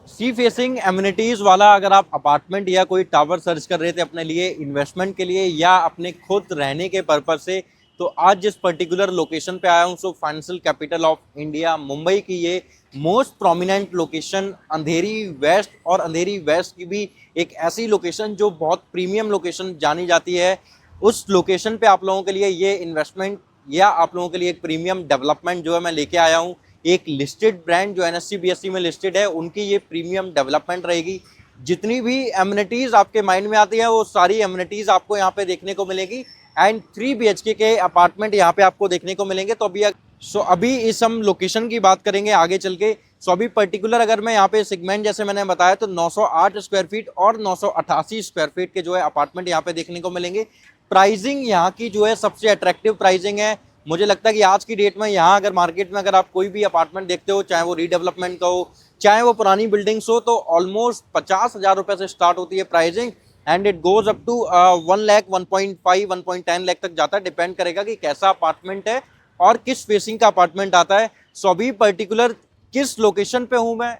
Sea facing amenities वाला अगर आप अपार्टमेंट या कोई टावर सर्च कर रहे थे अपने लिए इन्वेस्टमेंट के लिए या अपने खुद रहने के पर्पज से, तो आज जिस पर्टिकुलर लोकेशन पे आया हूँ so financial capital of India Mumbai की ये मोस्ट प्रोमिनेंट लोकेशन अंधेरी वेस्ट, और अंधेरी वेस्ट की भी एक ऐसी लोकेशन जो बहुत प्रीमियम लोकेशन जानी जाती है। उस लोकेशन पे आप लोगों के लिए ये इन्वेस्टमेंट या आप लोगों के लिए एक प्रीमियम डेवलपमेंट जो है मैं लेके आया हूँ। एक लिस्टेड ब्रांड जो एनएससी बीएससी में लिस्टेड है उनकी ये प्रीमियम डेवलपमेंट रहेगी। जितनी भी एमिनिटीज आपके माइंड में आती है वो सारी एमिनिटीज आपको यहाँ पे देखने को मिलेगी। एंड 3 BHK के अपार्टमेंट यहाँ पे आपको देखने को मिलेंगे। तो अभी इस हम लोकेशन की बात करेंगे आगे चल के। सो अभी पर्टिकुलर अगर मैं यहाँ पे सेगमेंट जैसे मैंने बताया तो 908 स्क्वायर फीट और 988 स्क्वायर फीट के जो है अपार्टमेंट यहाँ पे देखने को मिलेंगे। प्राइसिंग यहाँ की जो है सबसे अट्रैक्टिव प्राइसिंग है। मुझे लगता है कि आज की डेट में यहाँ अगर मार्केट में अगर आप कोई भी अपार्टमेंट देखते हो, चाहे वो रीडेवलपमेंट का हो चाहे वो पुरानी बिल्डिंग्स हो, तो ऑलमोस्ट 50,000 रुपए से स्टार्ट होती है pricing and it goes up to 1 lakh 1.5 1.10 lakh तक जाता है। डिपेंड करेगा कि कैसा अपार्टमेंट है और किस फेसिंग का अपार्टमेंट आता है। सो अभी पर्टिकुलर किस लोकेशन पे हूँ मैं,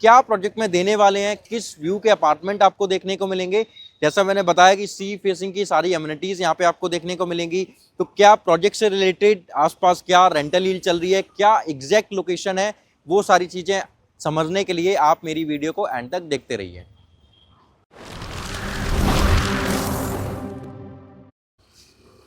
क्या प्रोजेक्ट में देने वाले हैं, किस व्यू के अपार्टमेंट आपको देखने को मिलेंगे। जैसा मैंने बताया कि सी फेसिंग की सारी एमिनिटीज यहाँ पे आपको देखने को मिलेंगी। तो क्या प्रोजेक्ट से रिलेटेड आसपास क्या रेंटल यील्ड चल रही है, क्या एग्जैक्ट लोकेशन है, वो सारी चीज़ें समझने के लिए आप मेरी वीडियो को एंड तक देखते रहिए।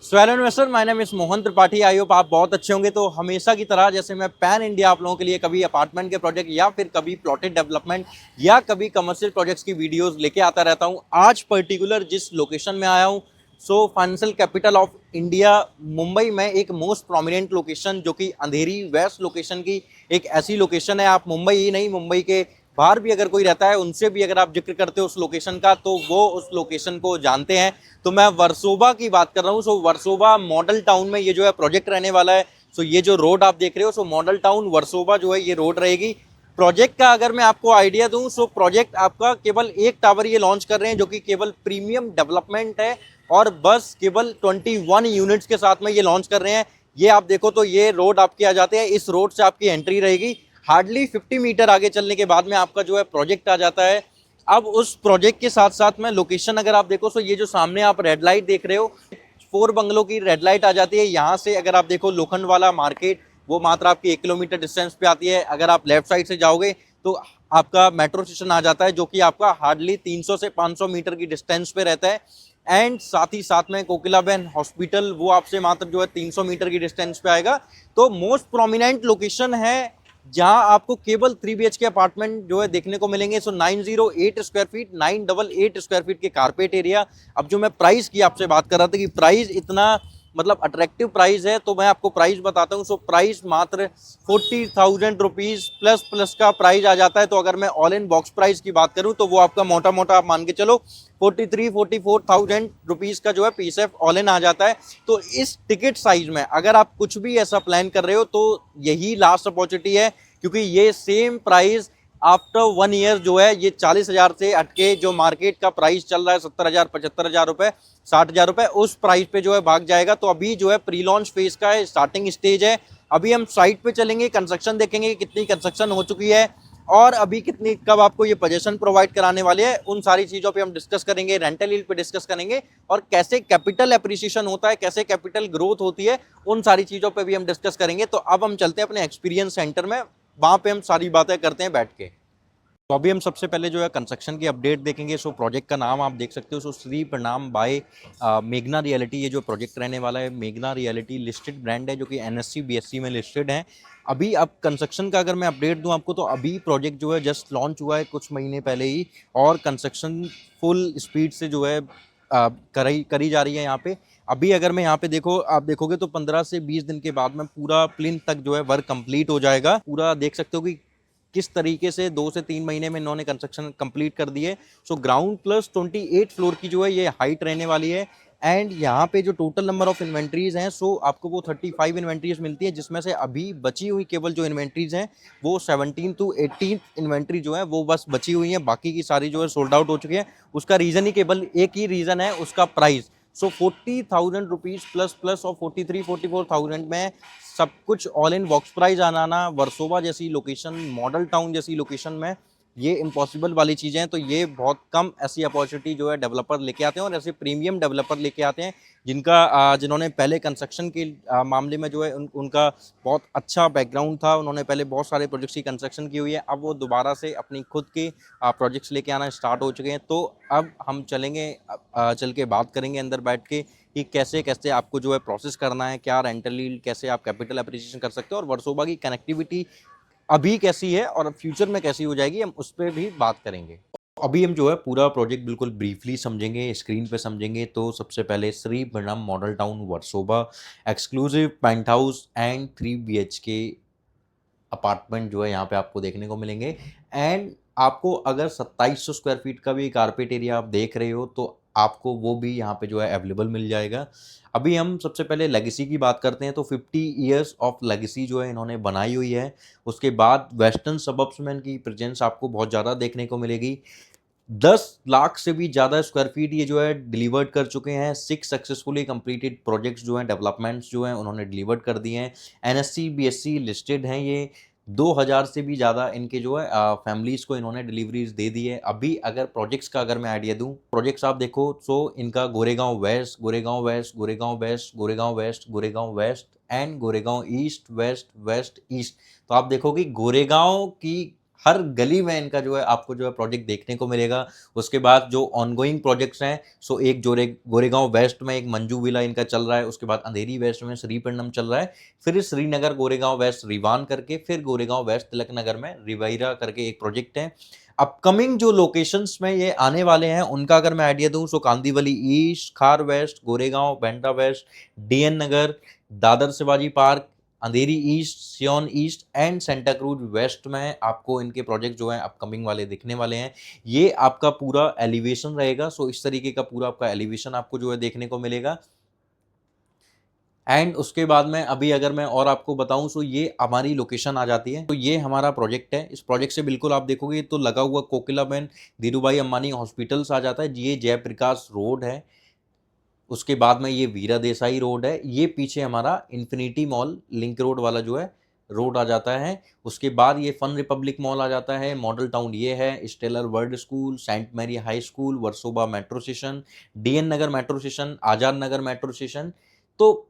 So hello investor, my name is Mohan Tripathi. I hope आप बहुत अच्छे होंगे। तो हमेशा की तरह जैसे मैं पैन इंडिया आप लोगों के लिए कभी अपार्टमेंट के प्रोजेक्ट या फिर कभी प्लॉटेड डेवलपमेंट या कभी कमर्शियल प्रोजेक्ट्स की वीडियोस लेके आता रहता हूं। आज पर्टिकुलर जिस लोकेशन में आया हूं so financial capital of India Mumbai में एक मोस्ट प्रोमिनेंट लोकेशन जो कि अंधेरी वेस्ट लोकेशन की एक ऐसी लोकेशन है। आप मुंबई ही नहीं, मुंबई के बाहर भी अगर कोई रहता है उनसे भी अगर आप जिक्र करते हो उस लोकेशन का तो वो उस लोकेशन को जानते हैं। तो मैं वर्सोवा की बात कर रहा हूँ। सो वर्सोवा मॉडल टाउन में ये जो है प्रोजेक्ट रहने वाला है। सो ये जो रोड आप देख रहे हो सो मॉडल टाउन वर्सोवा जो है ये रोड रहेगी। प्रोजेक्ट का अगर मैं आपको आइडिया दूं सो प्रोजेक्ट आपका केवल एक टावर ये लॉन्च कर रहे हैं जो कि केवल प्रीमियम डेवलपमेंट है और बस केवल 21 यूनिट्स के साथ में ये लॉन्च कर रहे हैं। ये आप देखो तो ये रोड आपके आ जाते हैं, इस रोड से आपकी एंट्री रहेगी। हार्डली 50 मीटर आगे चलने के बाद में आपका जो है प्रोजेक्ट आ जाता है। अब उस प्रोजेक्ट के साथ साथ में लोकेशन अगर आप देखो तो ये जो सामने आप रेड लाइट देख रहे हो 4 बंगलों की रेड लाइट आ जाती है। यहाँ से अगर आप देखो लोखंड वाला मार्केट वो मात्र आपकी 1 किलोमीटर डिस्टेंस पे आती है। अगर आप लेफ्ट साइड से जाओगे तो आपका मेट्रो स्टेशन आ जाता है जो कि आपका हार्डली 300 से 500 मीटर की डिस्टेंस पे रहता है। एंड साथ ही साथ में कोकिलाबेन हॉस्पिटल वो आपसे मात्र जो है 300 मीटर की डिस्टेंस पे आएगा। तो मोस्ट प्रोमिनेंट लोकेशन है जहां आपको केवल 3 BHK अपार्टमेंट जो है देखने को मिलेंगे। सो 908 स्क्वायर फीट 988 स्क्वायर फीट के कारपेट एरिया। अब जो मैं प्राइस की आपसे बात कर रहा था कि प्राइस इतना मतलब अट्रैक्टिव प्राइस है तो मैं आपको प्राइस बताता हूँ। सो प्राइस मात्र 40,000 रुपीज़ प्लस प्लस का प्राइस आ जाता है। तो अगर मैं ऑल इन बॉक्स प्राइस की बात करूँ तो वो आपका मोटा मोटा आप मान के चलो 43-44,000 रुपीज़ का जो है पीएसएफ ऑल इन आ जाता है। तो इस टिकट साइज में अगर आप कुछ भी ऐसा प्लान कर रहे हो तो यही लास्ट अपॉर्चुनिटी है, क्योंकि ये सेम प्राइस आफ्टर 1 ईयर जो है ये 40,000 से हटके जो मार्केट का प्राइस चल रहा है 70,000 75,000 रुपए 60,000 रुपए उस प्राइस पे जो है भाग जाएगा। तो अभी जो है प्री लॉन्च फेज का है, स्टार्टिंग स्टेज है। अभी हम साइट पे चलेंगे, कंस्ट्रक्शन देखेंगे कितनी कंस्ट्रक्शन हो चुकी है और अभी कितनी कब आपको ये पोजीशन प्रोवाइड कराने वाले हैं। उन सारी चीज़ों पे हम डिस्कस करेंगे, रेंटल यील्ड पे डिस्कस करेंगे और कैसे कैपिटल एप्रिसिएशन होता है, कैसे कैपिटल ग्रोथ होती है, उन सारी चीज़ों पे भी हम डिस्कस करेंगे। तो अब हम चलते हैं अपने एक्सपीरियंस सेंटर में, वहाँ पे हम सारी बातें करते हैं बैठ के। तो अभी हम सबसे पहले जो है कंस्ट्रक्शन की अपडेट देखेंगे। सो प्रोजेक्ट का नाम आप देख सकते हो, सो श्री प्रणाम बाय मेघना रियलिटी। ये जो प्रोजेक्ट रहने वाला है मेघना रियलिटी लिस्टेड ब्रांड है जो कि एनएससी बीएससी में लिस्टेड है। अभी अब कंस्ट्रक्शन का अगर मैं अपडेट दूं आपको तो अभी प्रोजेक्ट जो है जस्ट लॉन्च हुआ है कुछ महीने पहले ही और कंस्ट्रक्शन फुल स्पीड से जो है करी जा रही है यहाँ पे। अभी अगर मैं यहाँ पे देखो आप देखोगे तो 15 से 20 दिन के बाद में पूरा प्लिंथ तक जो है वर्क कंप्लीट हो जाएगा। पूरा देख सकते हो कि किस तरीके से 2 से 3 महीने में इन्होंने कंस्ट्रक्शन कंप्लीट कर दी है। सो ग्राउंड प्लस 28 फ्लोर की जो है ये हाइट रहने वाली है। एंड यहाँ पे जो टोटल नंबर ऑफ इन्वेंट्रीज हैं सो आपको वो 35 इन्वेंट्रीज मिलती है, जिसमें से अभी बची हुई केवल जो इन्वेंट्रीज हैं वो 17 to 18 इन्वेंट्री जो है वो बस बची हुई है, बाकी की सारी जो है सोल्ड आउट हो चुकी है। उसका रीज़न ही केवल एक ही रीज़न है, उसका प्राइस। सो 40,000 रुपीज़ प्लस प्लस और 44,000 में सब कुछ ऑल इन बॉक्स प्राइस आना वर्सोवा जैसी लोकेशन, मॉडल टाउन जैसी लोकेशन में ये इम्पॉसिबल वाली चीज़ें हैं, तो ये बहुत कम ऐसी अपॉर्चुनिटी जो है डेवलपर लेके आते हैं और ऐसे प्रीमियम डेवलपर लेके आते हैं जिन्होंने पहले कंस्ट्रक्शन के मामले में जो है उनका बहुत अच्छा बैकग्राउंड था, उन्होंने पहले बहुत सारे प्रोजेक्ट्स की कंस्ट्रक्शन की हुई है, अब वो दोबारा से अपनी खुद के प्रोजेक्ट्स लेके आना स्टार्ट हो चुके हैं। तो अब हम चल के बात करेंगे अंदर बैठ के कि कैसे कैसे आपको जो है प्रोसेस करना है, क्या रेंटल यील्ड, कैसे आप कैपिटल एप्रिसिएशन कर सकते हो और वर्सोवा की कनेक्टिविटी अभी कैसी है और फ्यूचर में कैसी हो जाएगी, हम उस पर भी बात करेंगे। अभी हम जो है पूरा प्रोजेक्ट बिल्कुल ब्रीफली समझेंगे, स्क्रीन पे समझेंगे। तो सबसे पहले Shri Brahm model town Versova, exclusive penthouse and 3 BHK apartment जो है यहाँ पे आपको देखने को मिलेंगे। एंड आपको अगर 2700 स्क्वायर फीट का भी कारपेट एरिया आप देख रहे हो तो आपको वो भी यहाँ पे जो है अवेलेबल मिल जाएगा। अभी हम सबसे पहले लेगेसी की बात करते हैं, तो 50 ईयर्स ऑफ लेगेसी जो है इन्होंने बनाई हुई है। उसके बाद वेस्टर्न सबअर्ब्स में इनकी प्रेजेंस आपको बहुत ज़्यादा देखने को मिलेगी। 10 लाख से भी ज़्यादा स्क्वायर फीट ये जो है डिलीवर्ड कर चुके हैं। 6 सक्सेसफुली कंप्लीटेड प्रोजेक्ट्स जो हैं, डेवलपमेंट्स जो हैं उन्होंने डिलीवर्ड कर दिए हैं। एनएससी बीएससी लिस्टेड हैं ये। 2000 से भी ज़्यादा इनके जो है फैमिलीज़ को इन्होंने डिलीवरीज दे दी है। अभी अगर प्रोजेक्ट्स का अगर मैं आइडिया दूँ, प्रोजेक्ट्स आप देखो तो इनका Goregaon west, Goregaon west, Goregaon west, Goregaon west, Goregaon west and Goregaon east, west, west, east. तो आप देखो कि गोरेगांव की हर गली में इनका जो है आपको जो है प्रोजेक्ट देखने को मिलेगा। उसके बाद जो ऑनगोइंग प्रोजेक्ट्स हैं, सो एक जोरे गोरेगांव वेस्ट में एक मंजू विला इनका चल रहा है, उसके बाद अंधेरी वेस्ट में श्रीपेंडम चल रहा है, फिर श्रीनगर गोरेगांव वेस्ट रिवान करके, फिर गोरेगांव वेस्ट तिलक नगर में रिवाईरा करके एक प्रोजेक्ट है। अपकमिंग जो लोकेशंस में ये आने वाले हैं उनका अगर मैं आइडिया दूं, so Kandivali east, Khar west, Goregaon, Bandra west, DN Nagar, Dadar Shivaji park, Andheri east, Sion east and Santacruz west में आपको इनके प्रोजेक्ट जो हैं अपकमिंग वाले दिखने वाले हैं। ये आपका पूरा एलिवेशन रहेगा, सो इस तरीके का पूरा आपका एलिवेशन आपको जो है देखने को मिलेगा। एंड उसके बाद में अभी अगर मैं और आपको बताऊं, सो ये हमारी लोकेशन आ जाती है। तो ये हमारा प्रोजेक्ट है। इस प्रोजेक्ट से बिल्कुल आप देखोगे तो लगा हुआ कोकिलाबेन धीरूभाई अंबानी हॉस्पिटल्स आ जाता है। ये जयप्रकाश रोड है। उसके बाद में ये वीरा देसाई रोड है। ये पीछे हमारा इन्फिनिटी मॉल लिंक रोड वाला जो है रोड आ जाता है। उसके बाद ये फन रिपब्लिक मॉल आ जाता है। मॉडल टाउन ये है, Stellar World School, Saint Mary High School, Versova metro station, DN Nagar metro station, Azad Nagar metro station. तो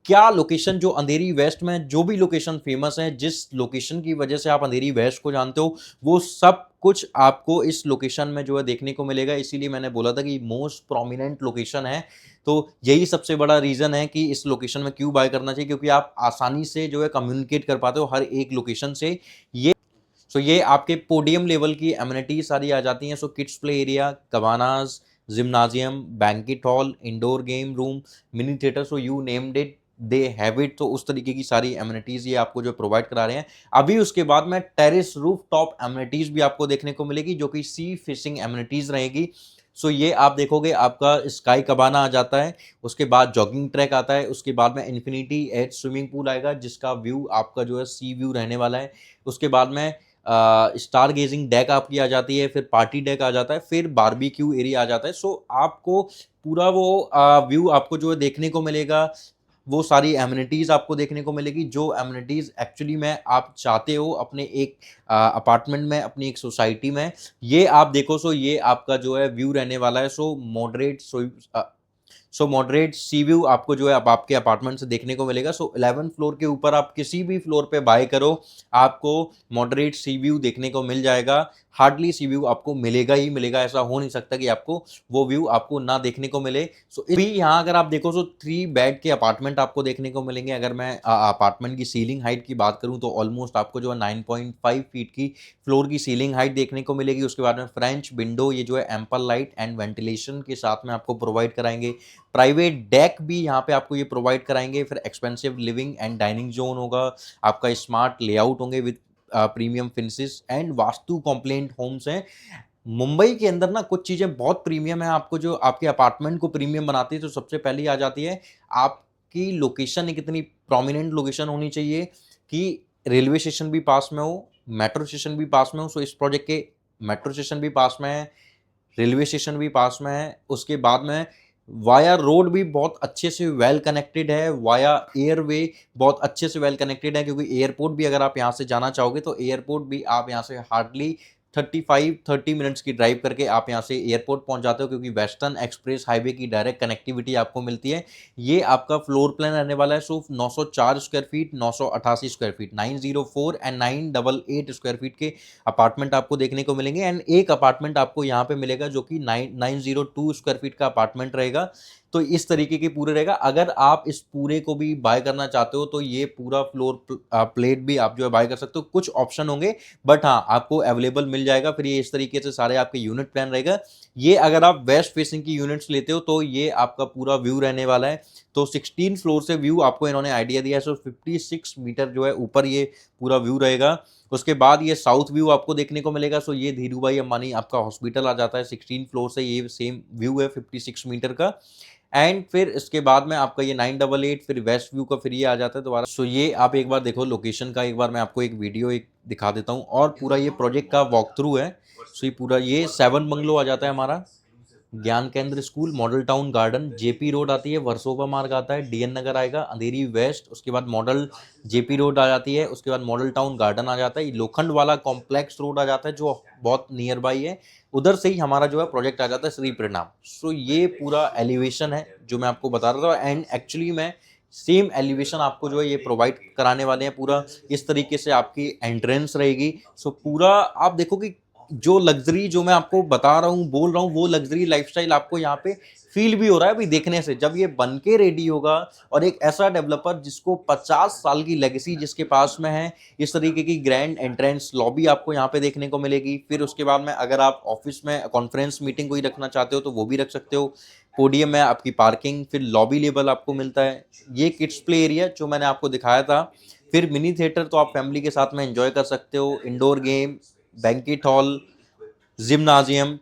क्या लोकेशन जो अंधेरी वेस्ट में जो भी लोकेशन फेमस है, जिस लोकेशन की वजह से आप अंधेरी वेस्ट को जानते हो, वो सब कुछ आपको इस लोकेशन में जो है देखने को मिलेगा। इसीलिए मैंने बोला था कि मोस्ट प्रोमिनेंट लोकेशन है। तो यही सबसे बड़ा रीज़न है कि इस लोकेशन में क्यों बाय करना चाहिए, क्योंकि आप आसानी से जो है कम्युनिकेट कर पाते हो हर एक लोकेशन से। ये आपके पोडियम लेवल की एमिनिटीज सारी आ जाती हैं। So kids play area, cabanas, gymnasium, banquet hall, indoor game room, mini theatre, so you named it they have it. तो उस तरीके की सारी एमिनिटीज ये आपको जो प्रोवाइड करा रहे हैं। अभी उसके बाद में टेरेस रूफ टॉप एमिनिटीज भी आपको देखने को मिलेगी, जो कि सी फिशिंग एमिनिटीज रहेगी। सो ये आप देखोगे आपका स्काई कबाना आ जाता है। उसके बाद जॉगिंग ट्रैक आता है। उसके बाद में इन्फिनिटी एज स्विमिंग पूल आएगा, जिसका व्यू आपका जो है सी व्यू रहने वाला है। उसके बाद में स्टार गेजिंग डेक आपकी आ जाती है, फिर पार्टी डेक आ जाता है, फिर बारबेक्यू एरिया आ जाता है। सो आपको पूरा वो व्यू आपको जो है देखने को मिलेगा। वो सारी एमिनिटीज़ आपको देखने को मिलेगी, जो एमिनिटीज़ एक्चुअली में आप चाहते हो अपने एक अपार्टमेंट में, अपनी एक सोसाइटी में। ये आप देखो, सो ये आपका जो है व्यू रहने वाला है। सो मॉडरेट सी व्यू आपको जो है अब आपके अपार्टमेंट से देखने को मिलेगा। सो 11 फ्लोर के ऊपर आप किसी भी फ्लोर पे बाय करो, आपको मॉडरेट सी व्यू देखने को मिल जाएगा। हार्डली सी व्यू आपको मिलेगा ही मिलेगा, ऐसा हो नहीं सकता कि आपको वो व्यू आपको ना देखने को मिले। सो भी यहाँ अगर आप देखो, सो 3 बेड के अपार्टमेंट आपको देखने को मिलेंगे। अगर मैं अपार्टमेंट की सीलिंग हाइट की बात करूँ, तो ऑलमोस्ट आपको जो है 9.5 फीट की फ्लोर की सीलिंग हाइट देखने को मिलेगी। उसके बाद में फ्रेंच विंडो ये जो है एम्पल लाइट एंड वेंटिलेशन के साथ में आपको प्रोवाइड कराएंगे। प्राइवेट डेक भी यहाँ पे आपको ये प्रोवाइड कराएंगे। फिर expensive living and dining zone होगा आपका, स्मार्ट लेआउट होंगे with premium finishes and vastu compliant homes हैं। मुंबई के अंदर ना कुछ चीज़ें बहुत प्रीमियम है, आपको जो आपके अपार्टमेंट को प्रीमियम बनाती है। तो सबसे पहली आ जाती है आपकी लोकेशन। एक इतनी प्रोमिनेंट लोकेशन होनी चाहिए कि रेलवे स्टेशन भी पास में हो, मेट्रो स्टेशन भी पास में हो। सो इस प्रोजेक्ट के मेट्रो स्टेशन भी पास में है, रेलवे स्टेशन भी पास में है। उसके बाद में वाया रोड भी बहुत अच्छे से वेल कनेक्टेड है, वाया एयरवे बहुत अच्छे से वेल कनेक्टेड है, क्योंकि एयरपोर्ट भी अगर आप यहाँ से जाना चाहोगे तो एयरपोर्ट भी आप यहाँ से हार्डली 30 मिनट्स की ड्राइव करके आप यहाँ से एयरपोर्ट पहुँच जाते हो, क्योंकि वेस्टर्न एक्सप्रेस हाईवे की डायरेक्ट कनेक्टिविटी आपको मिलती है। ये आपका फ्लोर प्लान रहने वाला है सिर्फ 904 square feet, 988 square feet, 904 and 988 square feet के अपार्टमेंट आपको देखने को मिलेंगे। एंड एक अपार्टमेंट आपको यहाँ पे मिलेगा जो कि 902 स्क्वायर फीट का अपार्टमेंट रहेगा। तो इस तरीके के पूरे रहेगा। अगर आप इस पूरे को भी बाय करना चाहते हो तो ये पूरा फ्लोर प्लेट भी आप जो है बाय कर सकते हो। कुछ ऑप्शन होंगे बट हाँ, आपको अवेलेबल मिल जाएगा। फिर ये इस तरीके से सारे आपके यूनिट प्लान रहेगा। ये अगर आप वेस्ट फेसिंग की यूनिट्स लेते हो तो ये आपका पूरा व्यू रहने वाला है। तो 16 फ्लोर से व्यू आपको इन्होंने आइडिया दिया है। सो 56 मीटर जो है ऊपर ये पूरा व्यू रहेगा। उसके बाद ये साउथ व्यू आपको देखने को मिलेगा। सो ये धीरू भाई अंबानी आपका हॉस्पिटल आ जाता है 16 फ्लोर से। ये सेम व्यू है 56 मीटर का। एंड फिर इसके बाद में आपका ये 988 फिर वेस्ट व्यू का फिर ये आ जाता है दोबारा। सो ये आप एक बार देखो लोकेशन का। एक बार मैं आपको एक वीडियो एक दिखा देता हूँ और पूरा ये प्रोजेक्ट का वॉक थ्रू है। सो ये पूरा ये 7 बंगलो आ जाता है हमारा। ज्ञान केंद्र school, model town garden, JP road आती है, वर्सोवा मार्ग आता है, डीएन नगर आएगा, अंधेरी वेस्ट, उसके बाद मॉडल जेपी रोड आ जाती है, उसके बाद मॉडल टाउन गार्डन आ जाता है, लोखंड वाला कॉम्प्लेक्स रोड आ जाता है जो बहुत नियर बाई है। उधर से ही हमारा जो है प्रोजेक्ट आ जाता है श्री परिणाम। सो ये पूरा एलिवेशन है जो मैं आपको बता रहा था। एंड एक्चुअली मैं सेम एलिवेशन आपको जो है ये प्रोवाइड कराने वाले हैं। पूरा इस तरीके से आपकी एंट्रेंस रहेगी। सो पूरा आप देखो कि जो लग्जरी जो मैं आपको बता रहा हूँ बोल रहा हूँ वो लग्जरी लाइफस्टाइल आपको यहाँ पे फील भी हो रहा है अभी देखने से। जब ये बन के रेडी होगा और एक ऐसा डेवलपर जिसको 50 साल की लेगेसी जिसके पास में है, इस तरीके की ग्रैंड एंट्रेंस लॉबी आपको यहाँ पे देखने को मिलेगी। फिर उसके बाद में अगर आप ऑफिस में कॉन्फ्रेंस मीटिंग कोई रखना चाहते हो तो वो भी रख सकते हो। पोडियम में आपकी पार्किंग, फिर लॉबी लेवल आपको मिलता है। ये किड्स प्ले एरिया जो मैंने आपको दिखाया था। फिर मिनी थिएटर तो आप फैमिली के साथ में एंजॉय कर सकते हो। Indoor game, banquet hall, gymnasium,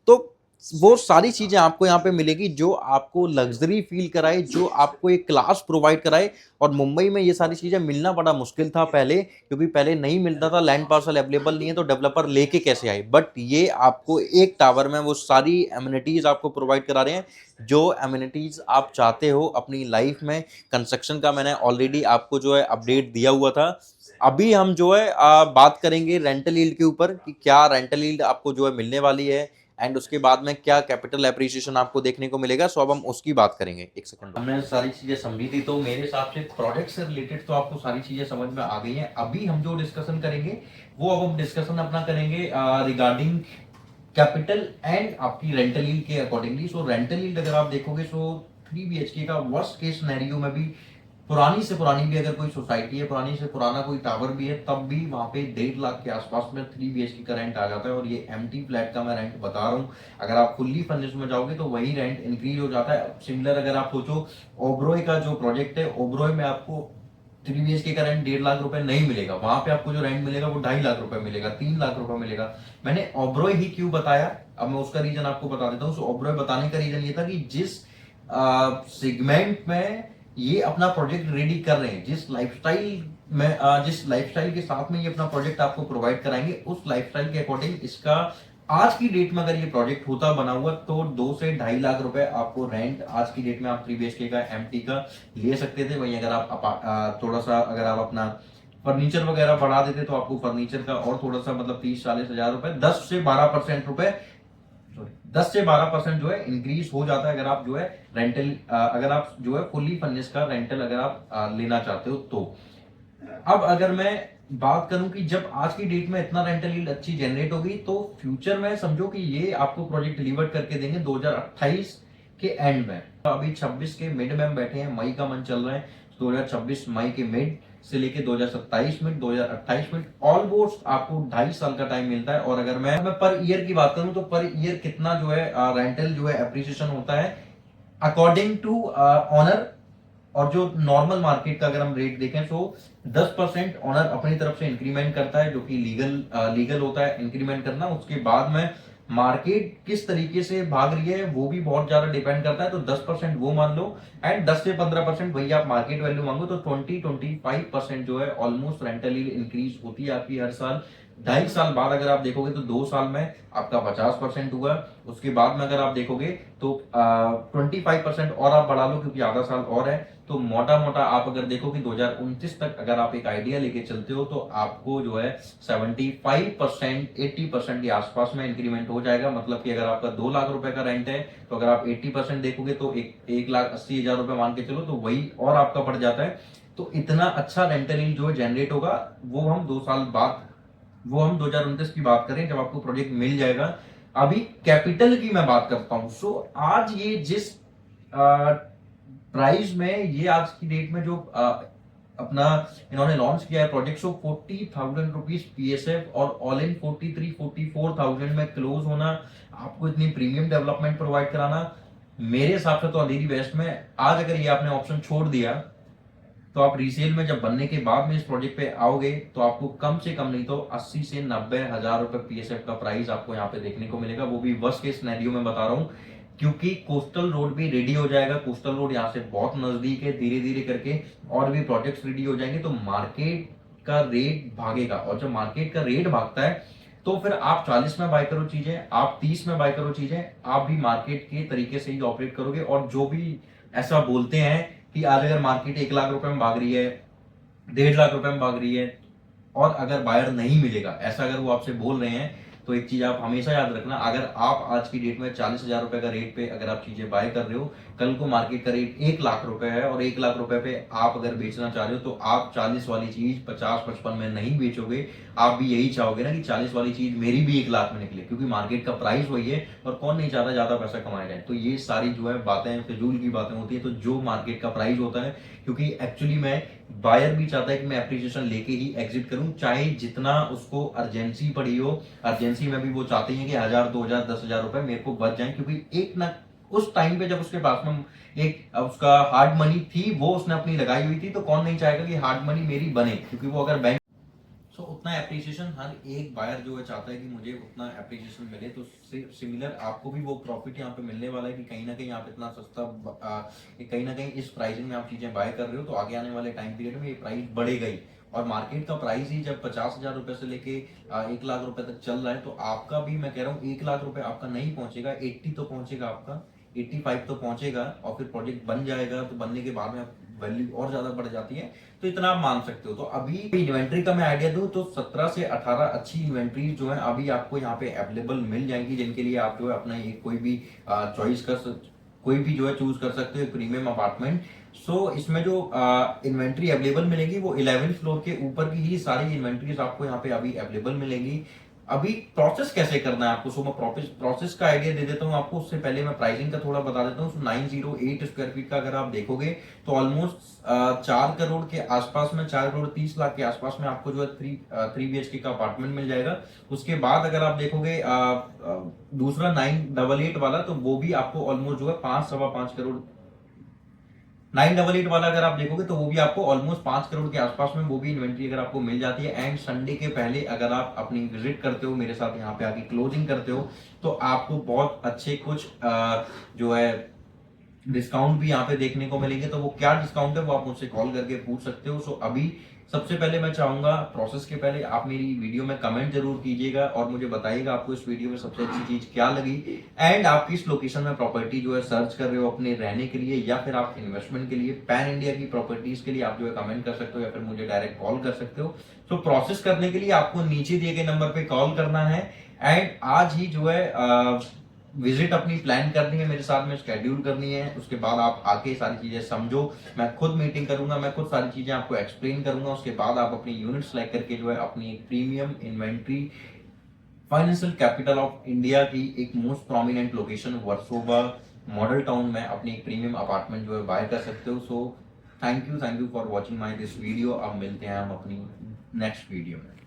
तो वो सारी चीज़ें आपको यहाँ पे मिलेगी जो आपको लग्जरी फील कराए, जो आपको एक क्लास प्रोवाइड कराए। और मुंबई में ये सारी चीज़ें मिलना बड़ा मुश्किल था पहले, क्योंकि पहले नहीं मिलता था, लैंड पार्सल अवेलेबल नहीं है तो डेवलपर लेके कैसे आए। बट ये आपको एक टावर में वो सारी एमिनिटीज़ आपको प्रोवाइड करा रहे हैं जो एमिनिटीज़ आप चाहते हो अपनी लाइफ में। कंस्ट्रक्शन का मैंने ऑलरेडी आपको जो है अपडेट दिया हुआ था। अभी हम जो है बात करेंगे रेंटल यील्ड के ऊपर कि क्या रेंटल यील्ड आपको जो है मिलने वाली है। एंड उसके बाद में क्या कैपिटल एप्रिसिएशन आपको देखने को मिलेगा। सो अब हम उसकी बात करेंगे। एक सेकंड, हमने सारी चीजें समझी थी तो मेरे हिसाब से प्रोजेक्ट से रिलेटेड तो आपको सारी चीजें समझ में आ गई हैं। अभी हम जो डिस्कशन करेंगे वो अब हम डिस्कशन अपना करेंगे रिगार्डिंग कैपिटल एंड आपकी रेंटल यील्ड के अकॉर्डिंगली। सो रेंटल यील्ड अगर आप देखोगे सो 3 BHK का वर्स्ट केस सिनेरियो में भी, पुरानी से पुरानी भी अगर कोई सोसाइटी है, पुरानी से पुराना कोई टावर भी है, तब भी वहां पे 1.5 लाख के आसपास में 3 BHK का रेंट आ जाता है। और ये एम्प्टी फ्लैट का मैं रेंट बता रहा हूँ। अगर आप फुल्ली फर्निश्ड में जाओगे तो वही रेंट इंक्रीज हो जाता है। सिमिलर अगर आप सोचो ओबरॉय का जो प्रोजेक्ट है, ओबरॉय में आपको 3 BHK का रेंट 1.5 लाख रुपए नहीं मिलेगा। वहां पे आपको जो रेंट मिलेगा वो 2.5 लाख रुपए मिलेगा, 3 लाख रुपए मिलेगा। मैंने ओबरॉय ही क्यों बताया, अब मैं उसका रीजन आपको बता देता हूँ। सो ओबरॉय बताने का रीजन ये था कि जिस सेगमेंट में ये अपना प्रोजेक्ट रेडी कर रहे हैं, जिस लाइफस्टाइल में जिस लाइफस्टाइल के साथ में ये अपना प्रोजेक्ट आपको प्रोवाइड कराएंगे, उस लाइफस्टाइल के अकॉर्डिंग इसका आज की डेट में अगर ये प्रोजेक्ट होता बना हुआ तो 2 से 2.5 लाख रुपए आपको रेंट आज की डेट में आप 3 BHK का एम्प्टी का ले सकते थे। वहीं अगर आप थोड़ा सा अगर आप अपना फर्नीचर वगैरह बढ़ा देते तो आपको फर्नीचर का और थोड़ा सा मतलब 30-40 हजार रुपए, 10 से 12% रुपए 10 से 12% जो है इंक्रीज हो जाता है अगर आप जो है रेंटल अगर आप जो है फुल्ली फर्निश का रेंटल अगर आप लेना चाहते हो तो। अब अगर मैं बात करूं कि जब आज की डेट में इतना रेंटल यील्ड अच्छी जनरेट होगी तो फ्यूचर में समझो कि ये आपको प्रोजेक्ट डिलीवर करके देंगे 2028 के एंड में। अभी 26 के मिड में बैठे हैं, मई का मंथ चल रहा है। 2026 मई के मिड से लेके 2027 मिड, 2028 मिड, ऑलमोस्ट आपको 2.5 साल का टाइम मिलता है। और अगर मैं पर ईयर की बात करूं तो पर ईयर कितना जो है रेंटल जो है एप्रिसिएशन होता है अकॉर्डिंग टू ऑनर। और जो नॉर्मल मार्केट का अगर हम रेट देखें तो 10% ऑनर अपनी तरफ से इंक्रीमेंट करता है, जो कि लीगल होता है इंक्रीमेंट करना। उसके बाद में मार्केट किस तरीके से भाग रही है वो भी बहुत ज्यादा डिपेंड करता है। तो 10% वो मान लो एंड 10 से 15% वही आप मार्केट वैल्यू मांगो तो 20-25% जो है ऑलमोस्ट रेंटल यील्ड इंक्रीज होती है आपकी हर साल। 2.5 साल बाद अगर आप देखोगे तो 2 साल में आपका 50% हुआ। उसके बाद में अगर आप देखोगे तो 25% और आप बढ़ा लो, क्योंकि आधा साल और है। तो मोटा मोटा आप अगर देखो कि 2029 तक अगर आप एक आइडिया लेके चलते हो तो आपको जो है 75% 80% के आसपास में इंक्रीमेंट हो जाएगा। मतलब कि अगर आपका 2 लाख रुपए का रेंट है तो अगर आप 80% देखोगे तो 1,80,000 रुपए मान के चलो, तो वही और आपका बढ़ जाता है। तो इतना अच्छा रेंटल जो है जनरेट होगा, वो हम 2029 की बात करें जब आपको प्रोजेक्ट मिल जाएगा। अभी कैपिटल की मैं बात करता हूं। सो आज ये जिस प्राइस में ये आज की डेट में जो अपना इन्होंने लॉन्च किया है प्रोजेक्ट, सो 40,000 रुपीज पीएसएफ और ऑल इन 43-44,000 में क्लोज होना, आपको इतनी प्रीमियम डेवलपमेंट प्रोवाइड कराना, मेरे हिसाब से तो अंधेरी वेस्ट में आज अगर ये आपने ऑप्शन छोड़ दिया तो आप रीसेल में जब बनने के बाद में इस प्रोजेक्ट पे आओगे तो आपको कम से कम नहीं तो 80 से 90,000 रुपए पीएसएफ का प्राइस आपको यहाँ पे देखने को मिलेगा। वो भी वर्स्ट केस सिनेरियो में बता रहा हूँ, क्योंकि कोस्टल रोड भी रेडी हो जाएगा। कोस्टल रोड यहाँ से बहुत नजदीक है, धीरे धीरे करके और भी प्रोजेक्ट्स रेडी हो जाएंगे तो मार्केट का रेट भागेगा। और जब मार्केट का रेट भागता है तो फिर आप 40 में बाय करो चीजें, आप 30 में बाय करो चीजें, आप भी मार्केट के तरीके से ही ऑपरेट करोगे। और जो भी ऐसा बोलते हैं कि आज अगर मार्केट 1 लाख रुपए में भाग रही है, 1.5 लाख रुपए में भाग रही है, और अगर बायर नहीं मिलेगा, ऐसा अगर वो आपसे बोल रहे हैं, तो एक चीज आप हमेशा याद रखना, अगर आप आज की डेट में 40,000 रुपए का रेट पे अगर आप चीजें बाय कर रहे हो, कल को मार्केट का रेट 1 लाख रुपए है और 1 लाख रुपए पे आप अगर बेचना चाह रहे हो तो आप 40 वाली चीज 50-55 में नहीं बेचोगे। आप भी यही चाहोगे ना कि 40 वाली चीज मेरी भी 1 लाख में निकले, क्योंकि मार्केट का प्राइस वही है और कौन नहीं चाहता ज्यादा पैसा कमाया जाए। तो ये सारी जो है बातें फिजूल की बातें होती है। तो जो मार्केट का प्राइस होता है, क्योंकि एक्चुअली में बायर भी चाहता है कि मैं एप्रिसिएशन लेके ही एग्जिट करूं, चाहे जितना उसको अर्जेंसी पड़ी हो। अर्जेंसी में भी वो चाहते हैं कि 1,000 2,000 10,000 रुपए मेरे को बच जाए, क्योंकि एक ना उस टाइम पे जब उसके पास में एक उसका हार्ड मनी थी, वो उसने अपनी लगाई हुई थी, तो कौन नहीं चाहेगा कि हार्ड मनी मेरी बने, क्योंकि वो अगर बैंक उतना एप्रिसिएशन हर एक बायर जो है चाहता है कि मुझे उतना एप्रिसिएशन मिले। तो सिमिलर आपको भी वो प्रॉफिट यहाँ पे मिलने वाला है कि कहीं ना कहीं आप इतना सस्ता कहीं ना कहीं इस प्राइसिंग में आप चीजें बाय कर रहे हो, तो आगे आने वाले टाइम पीरियड में ये प्राइस बढ़ेगा ही। और मार्केट का प्राइस ही जब 50,000 रुपए से लेके 1 लाख रुपए तक चल रहा है, तो आपका भी मैं कह रहा हूँ 1 लाख रुपए आपका नहीं पहुंचेगा, 80 तो पहुंचेगा आपका, 85 तो पहुंचेगा। और फिर प्रोजेक्ट बन जाएगा तो बनने के बाद में वैल्यू और ज्यादा बढ़ जाती है, तो इतना आप मान सकते हो। तो अभी इन्वेंट्री का मैं आइडिया दूं तो 17 से 18 अच्छी इन्वेंट्री जो है अभी आपको यहाँ पे अवेलेबल मिल जाएंगी, जिनके लिए आप जो है अपना एक कोई भी चॉइस कोई भी जो है चूज कर सकते हो प्रीमियम अपार्टमेंट। सो इसमें जो इन्वेंट्री अवेलेबल मिलेगी वो 11th फ्लोर के ऊपर की ही सारी इन्वेंट्रीज आपको यहाँ पे अभी अवेलेबल मिलेंगी। अभी प्रोसेस कैसे करना है आपको, सो मैं प्रोसेस का आइडिया दे देता हूँ आपको। उससे पहले मैं प्राइसिंग का थोड़ा बता देता हूँ। 908 स्क्वायर फीट का अगर आप देखोगे तो ऑलमोस्ट 4 करोड़ के आसपास में, 4 करोड़ 30 लाख के आसपास में आपको जो है 3 BHK का अपार्टमेंट मिल जाएगा। उसके बाद अगर आप देखोगे दूसरा 988 वाला, तो वो भी आपको ऑलमोस्ट जो है 5-5.25 करोड़। 988 वाला अगर आप देखोगे तो वो भी आपको ऑलमोस्ट 5 करोड़ के आसपास में वो भी इन्वेंट्री अगर आपको मिल जाती है। एंड संडे के पहले अगर आप अपनी विजिट करते हो मेरे साथ, यहाँ पे आके क्लोजिंग करते हो, तो आपको बहुत अच्छे कुछ जो है डिस्काउंट भी यहाँ पे देखने को मिलेंगे। तो वो क्या डिस्काउंट है वो आप मुझसे कॉल करके पूछ सकते हो। सो अभी सबसे पहले मैं चाहूंगा प्रोसेस के पहले आप मेरी वीडियो में कमेंट जरूर कीजिएगा और मुझे बताइएगा आपको इस वीडियो में सबसे अच्छी चीज क्या लगी। एंड आप किस लोकेशन में प्रॉपर्टी जो है सर्च कर रहे हो अपने रहने के लिए या फिर आप इन्वेस्टमेंट के लिए, पैन इंडिया की प्रॉपर्टीज के लिए आप जो है कमेंट कर सकते हो या फिर मुझे डायरेक्ट कॉल कर सकते हो। तो प्रोसेस करने के लिए आपको नीचे दिए गए नंबर पे कॉल करना है एंड आज ही जो है विजिट अपनी प्लान करनी है मेरे साथ में, शेड्यूल करनी है। उसके बाद आप आके सारी चीजें समझो, मैं खुद मीटिंग करूंगा, मैं खुद सारी चीजें आपको एक्सप्लेन करूंगा। उसके बाद आप अपनी यूनिट सेलेक्ट करके जो है अपनी premium inventory financial capital of India की एक most prominent location Versova model town में अपनी एक प्रीमियम अपार्टमेंट जो है बाय कर सकते हो। So thank you for watching my this video. अब मिलते हैं हम अपनी नेक्स्ट वीडियो में।